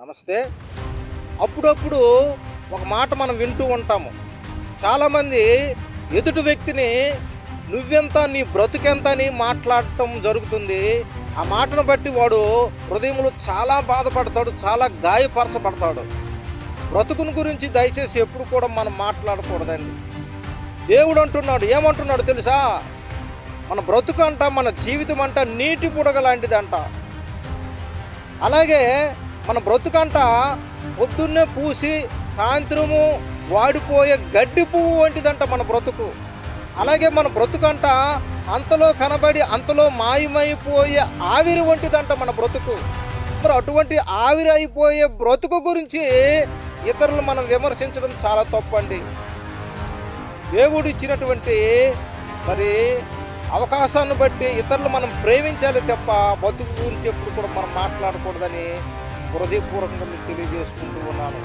నమస్తే. అప్పుడప్పుడు ఒక మాట మనం వింటూ ఉంటాము. చాలామంది ఎదుటి వ్యక్తిని నువ్వెంత, నీ బ్రతుకెంత అని మాట్లాడటం జరుగుతుంది. ఆ మాటను బట్టి వాడు హృదయంలో చాలా బాధపడతాడు, చాలా గాయపరచబడతాడు. బ్రతుకుని గురించి దయచేసి ఎప్పుడు కూడా మనం మాట్లాడకూడదండి. దేవుడు అంటున్నాడు, ఏమంటున్నాడు తెలుసా? మన బ్రతుకంట, మన జీవితం అంట నీటి బుడగ లాంటిదంట. అలాగే మన బ్రతుకంట పొద్దున్నే పూసి సాయంత్రము వాడిపోయే గడ్డి పువ్వు వంటిదంట మన బ్రతుకు. అలాగే మన బ్రతుకంట అంతలో కనబడి అంతలో మాయమైపోయే ఆవిరి వంటిదంట మన బ్రతుకు. మరి అటువంటి ఆవిరి అయిపోయే బ్రతుకు గురించి ఇతరులు మనం విమర్శించడం చాలా తప్పండి. దేవుడు ఇచ్చినటువంటి మరి అవకాశాన్ని బట్టి ఇతరులు మనం ప్రేమించాలి తప్ప బతుకు గురించి ఎప్పుడు కూడా మనం మాట్లాడకూడదని హృదయపూర్వకంగా మీకు తెలియజేసుకుంటూ ఉన్నాను.